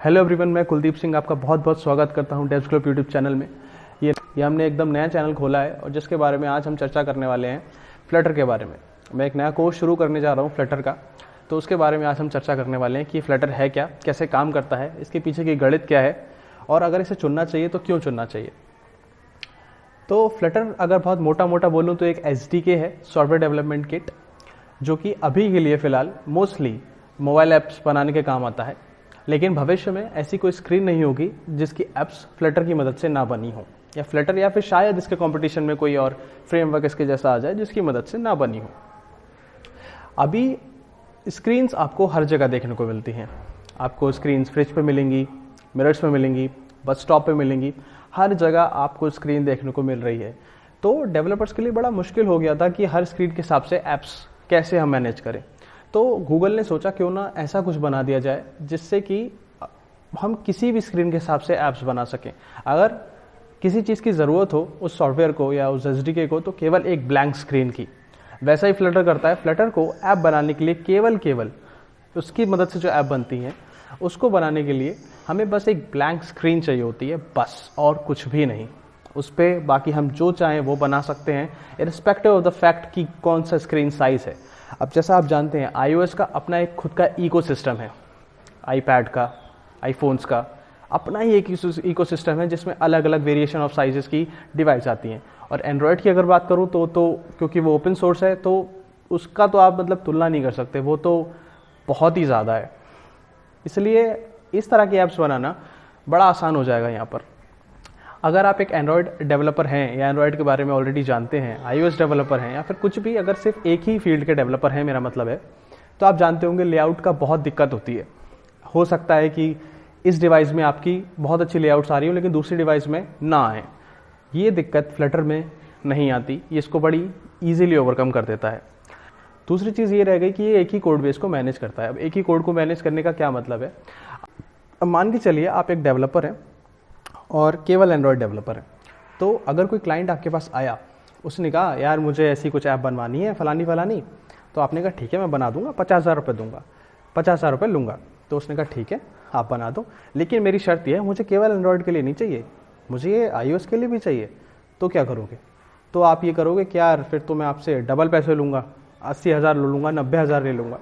Hello everyone, मैं कुलदीप सिंह आपका बहुत बहुत स्वागत करता हूं डेव्स ग्लोब यूट्यूब चैनल में। ये हमने एकदम नया चैनल खोला है और जिसके बारे में आज हम चर्चा करने वाले हैं फ्लटर के बारे में। मैं एक नया कोर्स शुरू करने जा रहा हूं फ्लटर का, तो उसके बारे में आज हम चर्चा करने वाले हैं कि फ्लटर है क्या, कैसे काम करता है, इसके पीछे की गणित क्या है और अगर इसे चुनना चाहिए तो क्यों चुनना चाहिए। तो फ्लटर अगर बहुत मोटा मोटा बोलूँ तो एक SDK है, सॉफ्टवेयर डेवलपमेंट किट, जो कि अभी के लिए फ़िलहाल मोस्टली मोबाइल ऐप्स बनाने के काम आता है। लेकिन भविष्य में ऐसी कोई स्क्रीन नहीं होगी जिसकी ऐप्स फ्लटर की मदद से ना बनी हो, या फ्लटर या फिर शायद इसके कंपटीशन में कोई और फ्रेमवर्क इसके जैसा आ जाए जिसकी मदद से ना बनी हो। अभी स्क्रीन्स आपको हर जगह देखने को मिलती हैं। आपको स्क्रीन्स फ्रिज पे मिलेंगी, मिरर्स पे मिलेंगी, बस स्टॉप पे मिलेंगी, हर जगह आपको स्क्रीन देखने को मिल रही है। तो डेवलपर्स के लिए बड़ा मुश्किल हो गया था कि हर स्क्रीन के हिसाब से ऐप्स कैसे हम मैनेज करें। तो गूगल ने सोचा क्यों ना ऐसा कुछ बना दिया जाए जिससे कि हम किसी भी स्क्रीन के हिसाब से ऐप्स बना सकें। अगर किसी चीज़ की ज़रूरत हो उस सॉफ्टवेयर को या उस SDK को, तो केवल एक ब्लैंक स्क्रीन की। वैसा ही फ्लटर करता है। फ्लटर को ऐप बनाने के लिए केवल उसकी मदद से जो ऐप बनती हैं उसको बनाने के लिए हमें बस एक ब्लैंक स्क्रीन चाहिए होती है, बस, और कुछ भी नहीं। उस पर बाकी हम जो चाहें वो बना सकते हैं, इर्रिस्पेक्टिव ऑफ द फैक्ट कि कौन सा स्क्रीन साइज़ है। अब जैसा आप जानते हैं iOS का अपना एक खुद का इकोसिस्टम है, iPad का, आईफोन्स का अपना ही एक इकोसिस्टम है जिसमें अलग अलग वेरिएशन ऑफ साइजेस की डिवाइस आती हैं। और एंड्रॉयड की अगर बात करूँ तो क्योंकि वो ओपन सोर्स है तो उसका तो आप तुलना नहीं कर सकते, वो तो बहुत ही ज़्यादा है। इसलिए इस तरह की ऐप्स बनाना बड़ा आसान हो जाएगा यहाँ पर। अगर आप एक एंड्रॉयड डेवलपर हैं या एंड्रॉयड के बारे में ऑलरेडी जानते हैं, iOS डेवलपर हैं, या फिर कुछ भी, अगर सिर्फ एक ही फील्ड के डेवलपर हैं मेरा मतलब है, तो आप जानते होंगे लेआउट का बहुत दिक्कत होती है। हो सकता है कि इस डिवाइस में आपकी बहुत अच्छी लेआउट्स आ रही हो लेकिन दूसरी डिवाइस में ना आए। ये दिक्कत फ्लटर में नहीं आती, ये इसको बड़ी ईजिली ओवरकम कर देता है। दूसरी चीज़ ये रह गई कि ये एक ही कोड बेस को मैनेज करता है। अब एक ही कोड को मैनेज करने का क्या मतलब है। अब मान के चलिए आप एक डेवलपर हैं और केवल एंड्रॉयड डेवलपर है। तो अगर कोई क्लाइंट आपके पास आया, उसने कहा यार मुझे ऐसी कुछ ऐप बनवानी है फलानी, तो आपने कहा ठीक है मैं बना दूंगा, 50,000 रुपये दूंगा, 50,000 रुपये लूँगा। तो उसने कहा ठीक है आप बना दो, लेकिन मेरी शर्त यह है मुझे केवल एंड्रॉयड के लिए नहीं चाहिए, मुझे ये iOS के लिए भी चाहिए। तो क्या करोगे? तो आप ये करोगे कि यार फिर तो मैं आपसे डबल पैसे लूँगा, 80,000 ले लूँगा, 90,000 ले लूँगा।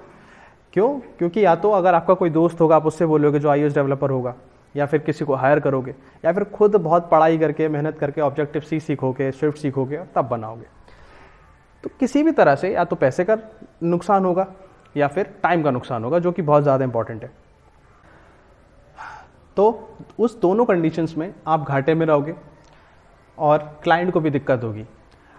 क्यों? क्योंकि या तो अगर आपका कोई दोस्त होगा आप उससे बोलोगे जो iOS डेवलपर होगा, या फिर किसी को हायर करोगे, या फिर खुद बहुत पढ़ाई करके मेहनत करके Objective-C सीखोगे, स्विफ्ट सीखोगे और तब बनाओगे। तो किसी भी तरह से या तो पैसे का नुकसान होगा या फिर टाइम का नुकसान होगा, जो कि बहुत ज़्यादा इंपॉर्टेंट है। तो उस दोनों कंडीशंस में आप घाटे में रहोगे और क्लाइंट को भी दिक्कत होगी।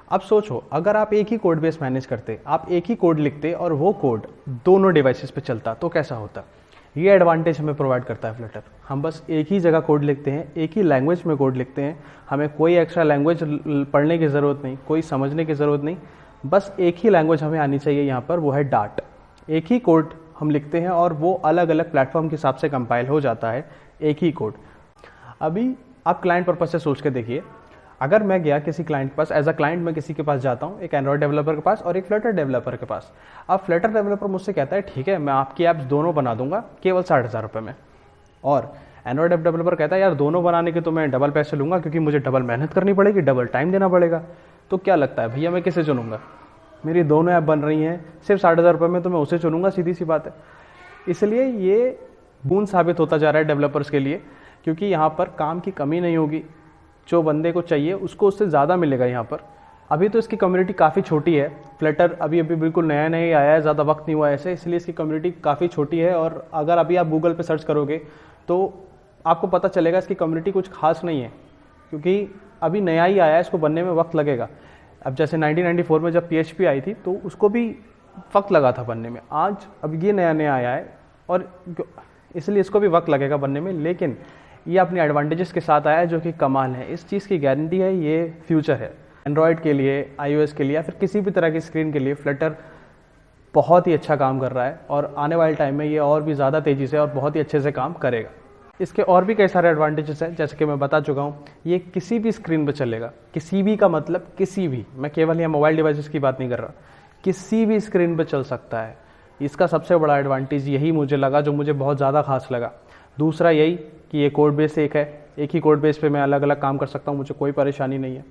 अब सोचो, अगर आप एक ही कोड बेस मैनेज करते, आप एक ही कोड लिखते और वो कोड दोनों डिवाइसेस पे चलता तो कैसा होता। ये एडवांटेज हमें प्रोवाइड करता है फ्लटर। हम बस एक ही जगह कोड लिखते हैं, एक ही लैंग्वेज में कोड लिखते हैं, हमें कोई एक्स्ट्रा लैंग्वेज पढ़ने की ज़रूरत नहीं, कोई समझने की ज़रूरत नहीं, बस एक ही लैंग्वेज हमें आनी चाहिए यहाँ पर, वो है डार्ट। एक ही कोड हम लिखते हैं और वो अलग अलग प्लेटफॉर्म के हिसाब से कंपाइल हो जाता है, एक ही कोड। अभी आप क्लाइंट पर्पज से सोच के देखिए, अगर मैं गया किसी क्लाइंट के पास, एज अ क्लाइंट मैं किसी के पास जाता हूँ, एक एंड्रॉयड डेवलपर के पास और एक फ्लटर डेवलपर के पास। अब फ्लटर डेवलपर मुझसे कहता है ठीक है मैं आपकी ऐप्स दोनों बना दूंगा केवल 60,000 रुपये में, और एंड्रॉयड डेवलपर कहता है यार दोनों बनाने के तो मैं डबल पैसे लूँगा क्योंकि मुझे डबल मेहनत करनी पड़ेगी, डबल टाइम देना पड़ेगा। तो क्या लगता है भैया मैं किसे चुनूंगा? मेरी दोनों ऐप बन रही हैं सिर्फ 60,000 रुपये में, तो मैं उसे चुनूंगा, सीधी सी बात है। इसलिए ये बूंद साबित होता जा रहा है डेवलपर्स के लिए, क्योंकि यहाँ पर काम की कमी नहीं होगी, जो बंदे को चाहिए उसको उससे ज़्यादा मिलेगा यहाँ पर। अभी तो इसकी कम्युनिटी काफ़ी छोटी है, फ्लटर अभी बिल्कुल नया ही आया है, ज़्यादा वक्त नहीं हुआ ऐसे, इसलिए इसकी कम्युनिटी काफ़ी छोटी है। और अगर अभी आप गूगल पे सर्च करोगे तो आपको पता चलेगा इसकी कम्युनिटी कुछ खास नहीं है, क्योंकि अभी नया ही आया है, इसको बनने में वक्त लगेगा। अब जैसे 1994 में जब PHP आई थी तो उसको भी वक्त लगा था बनने में, आज अब ये नया आया है और इसलिए इसको भी वक्त लगेगा बनने में, लेकिन ये अपने एडवांटेजेस के साथ आया है जो कि कमाल है। इस चीज़ की गारंटी है, ये फ्यूचर है एंड्रॉयड के लिए, iOS के लिए, या फिर किसी भी तरह की स्क्रीन के लिए फ्लटर बहुत ही अच्छा काम कर रहा है और आने वाले टाइम में ये और भी ज़्यादा तेज़ी से और बहुत ही अच्छे से काम करेगा। इसके और भी कई सारे एडवांटेजेस हैं, जैसे कि मैं बता चुका हूँ, ये किसी भी स्क्रीन पर चलेगा। किसी भी का मतलब किसी भी, मैं केवल यहाँ मोबाइल डिवाइसेस की बात नहीं कर रहा, किसी भी स्क्रीन पर चल सकता है। इसका सबसे बड़ा एडवांटेज यही मुझे लगा, जो मुझे बहुत ज़्यादा खास लगा। दूसरा यही कि ये कोड बेस एक ही कोड बेस पे मैं अलग अलग काम कर सकता हूँ, मुझे कोई परेशानी नहीं है।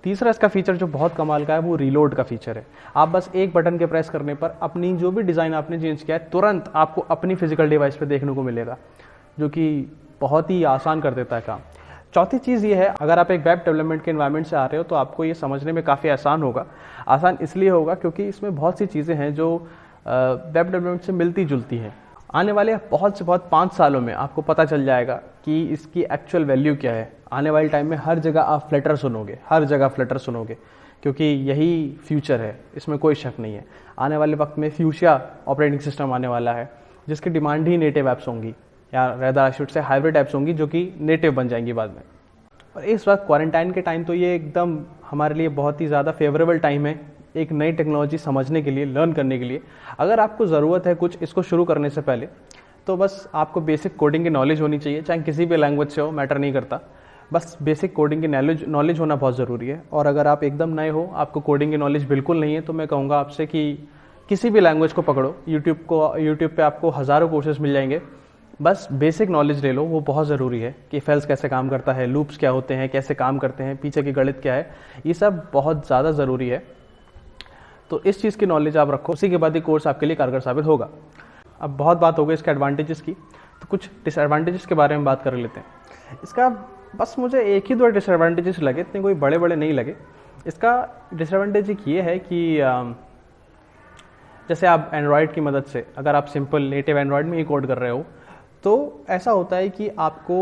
तीसरा इसका फीचर जो बहुत कमाल का है वो रीलोड का फीचर है। आप बस एक बटन के प्रेस करने पर अपनी जो भी डिज़ाइन आपने चेंज किया है तुरंत आपको अपनी फिजिकल डिवाइस पे देखने को मिलेगा, जो कि बहुत ही आसान कर देता है काम। चौथी चीज़ ये है, अगर आप एक वेब डेवलपमेंट के एनवायरनमेंट से आ रहे हो तो आपको ये समझने में काफ़ी आसान होगा। आसान इसलिए होगा क्योंकि इसमें बहुत सी चीज़ें हैं जो वेब डेवलपमेंट से मिलती जुलती हैं। आने वाले बहुत से बहुत 5 सालों में आपको पता चल जाएगा कि इसकी एक्चुअल वैल्यू क्या है। आने वाले टाइम में हर जगह आप फ्लटर सुनोगे, हर जगह फ्लटर सुनोगे, क्योंकि यही फ्यूचर है, इसमें कोई शक नहीं है। आने वाले वक्त में फ्यूशिया ऑपरेटिंग सिस्टम आने वाला है, जिसकी डिमांड ही नेटिव ऐप्स होंगी, या rather I should say hybrid apps होंगी जो कि नेटिव बन जाएंगी बाद में। और इस वक्त क्वारंटाइन के टाइम तो ये एकदम हमारे लिए बहुत ही ज़्यादा फेवरेबल टाइम है एक नई टेक्नोलॉजी समझने के लिए, लर्न करने के लिए। अगर आपको ज़रूरत है कुछ इसको शुरू करने से पहले, तो बस आपको बेसिक कोडिंग की नॉलेज होनी चाहिए, चाहे किसी भी लैंग्वेज से हो, मैटर नहीं करता। बस बेसिक कोडिंग की नॉलेज होना बहुत ज़रूरी है। और अगर आप एकदम नए हो, आपको कोडिंग की नॉलेज बिल्कुल नहीं है, तो मैं कहूँगा आपसे कि किसी भी लैंग्वेज को पकड़ो। यूट्यूब पे आपको हज़ारों कोर्सेज मिल जाएंगे, बस बेसिक नॉलेज ले लो, वो बहुत ज़रूरी है कि इफ एल्स कैसे काम करता है, लूप्स क्या होते हैं, कैसे काम करते हैं, पीछे की गणित क्या है, ये सब बहुत ज़्यादा ज़रूरी है। तो इस चीज़ की नॉलेज आप रखो, उसी के बाद ये कोर्स आपके लिए कारगर साबित होगा। अब बहुत बात हो गई इसके एडवांटेजेस की, तो कुछ डिसएडवांटेजेस के बारे में बात कर लेते हैं। इसका बस मुझे एक ही दो डिसएडवांटेजेस लगे, इतने कोई बड़े बड़े नहीं लगे। इसका डिसएडवांटेज एक ये है कि जैसे आप एंड्रॉयड की मदद से, अगर आप सिंपल नेटिव एंड्रॉयड में ही कोड कर रहे हो, तो ऐसा होता है कि आपको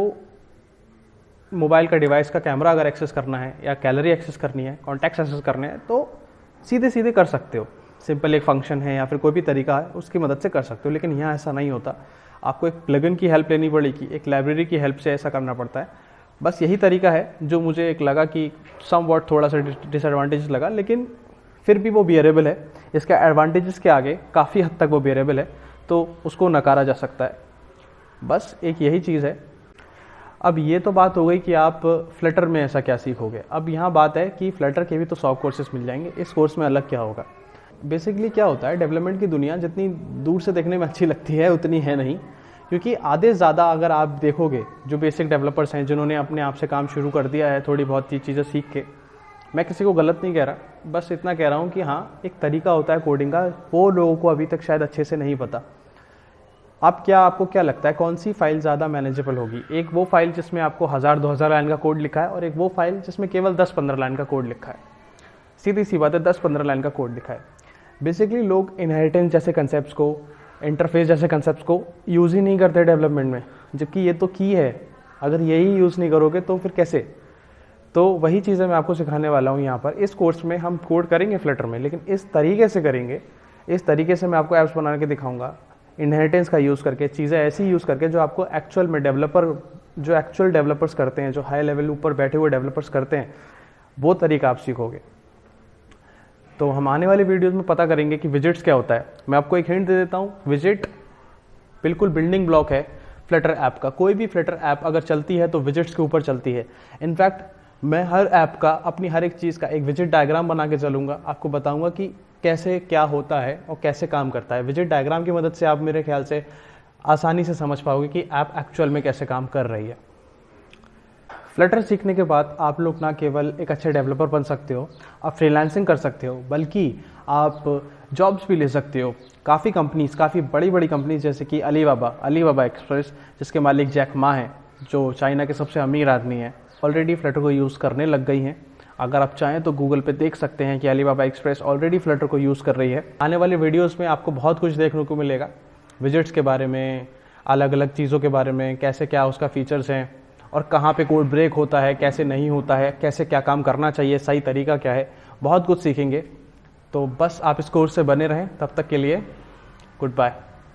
मोबाइल का डिवाइस का कैमरा अगर एक्सेस करना है, या गैलरी एक्सेस करनी है, कॉन्टैक्ट्स एक्सेस करने हैं, तो सीधे सीधे कर सकते हो। सिंपल एक फंक्शन है या फिर कोई भी तरीका है, उसकी मदद से कर सकते हो। लेकिन यहाँ ऐसा नहीं होता, आपको एक प्लगइन की हेल्प लेनी पड़ेगी, एक लाइब्रेरी की हेल्प से ऐसा करना पड़ता है। बस यही तरीका है जो मुझे एक लगा कि सम वॉट थोड़ा सा डिसएडवांटेज लगा, लेकिन फिर भी वो बियरेबल है। इसका एडवांटेजेस के आगे काफ़ी हद तक वो बियरेबल है, तो उसको नकारा जा सकता है। बस एक यही चीज़ है। अब ये तो बात हो गई कि आप फ्लटर में ऐसा क्या सीखोगे। अब यहाँ बात है कि फ्लटर के भी तो 100 कोर्सेज मिल जाएंगे, इस कोर्स में अलग क्या होगा। बेसिकली क्या होता है, डेवलपमेंट की दुनिया जितनी दूर से देखने में अच्छी लगती है उतनी है नहीं, क्योंकि आधे ज़्यादा अगर आप देखोगे जो बेसिक डेवलपर्स हैं, जिन्होंने अपने आप से काम शुरू कर दिया है थोड़ी बहुत चीज़ें सीख के, मैं किसी को गलत नहीं कह रहा, बस इतना कह रहा हूँ कि हाँ, एक तरीका होता है कोडिंग का, वो लोगों को अभी तक शायद अच्छे से नहीं पता। आपको क्या लगता है कौन सी फाइल ज़्यादा मैनेजेबल होगी? एक वो फाइल जिसमें आपको 1000-2000 लाइन का कोड लिखा है, और एक वो फाइल जिसमें केवल 10-15 लाइन का कोड लिखा है। सीधी सी बात है, 10-15 लाइन का कोड लिखा है। बेसिकली लोग इनहेरिटेंस जैसे कंसेप्ट्स को, इंटरफेस जैसे कंसेप्ट्स को यूज़ ही नहीं करते डेवलपमेंट में, जबकि ये तो की है। अगर यही यूज़ नहीं करोगे तो फिर कैसे? तो वही चीज़ें मैं आपको सिखाने वाला हूँ यहाँ पर। इस कोर्स में हम कोड करेंगे फ्लटर में, लेकिन इस तरीके से करेंगे, इस तरीके से मैं आपको ऐप्स बना के दिखाऊंगा, इनहेरिटेंस का यूज़ करके, चीज़ें ऐसी यूज़ करके जो आपको एक्चुअल में एक्चुअल डेवलपर्स करते हैं, जो हाई लेवल ऊपर बैठे हुए डेवलपर्स करते हैं, वो तरीका आप सीखोगे। तो हम आने वाले वीडियोस में पता करेंगे कि विजिट्स क्या होता है। मैं आपको एक हिंट दे देता हूँ, विजिट बिल्कुल बिल्डिंग ब्लॉक है फ्लटर ऐप का। कोई भी फ्लटर ऐप अगर चलती है तो विजिट्स के ऊपर चलती है। इनफैक्ट मैं हर ऐप का, अपनी हर एक चीज़ का एक विजिट डायग्राम बना के चलूँगा, आपको बताऊँगा कि कैसे क्या होता है और कैसे काम करता है। विजिट डायग्राम की मदद से आप मेरे ख्याल से आसानी से समझ पाओगे कि ऐप एक्चुअल में कैसे काम कर रही है। फ्लटर सीखने के बाद आप लोग ना केवल एक अच्छे डेवलपर बन सकते हो, आप फ्रीलांसिंग कर सकते हो, बल्कि आप जॉब्स भी ले सकते हो। काफ़ी कंपनीज, काफ़ी बड़ी बड़ी कंपनीज जैसे कि अलीबाबा एक्सप्रेस, जिसके मालिक जैक मा हैं, जो चाइना के सबसे अमीर आदमी हैं, ऑलरेडी फ्लटर को यूज़ करने लग गई हैं। अगर आप चाहें तो गूगल पे देख सकते हैं कि अलीबाबा एक्सप्रेस ऑलरेडी फ्लटर को यूज़ कर रही है। आने वाले वीडियोस में आपको बहुत कुछ देखने को मिलेगा, विजिट्स के बारे में, अलग अलग चीज़ों के बारे में, कैसे क्या उसका फीचर्स हैं, और कहाँ पे कोड ब्रेक होता है, कैसे नहीं होता है, कैसे क्या काम करना चाहिए, सही तरीका क्या है, बहुत कुछ सीखेंगे। तो बस आप इस कोर्स से बने रहें। तब तक के लिए गुड बाय।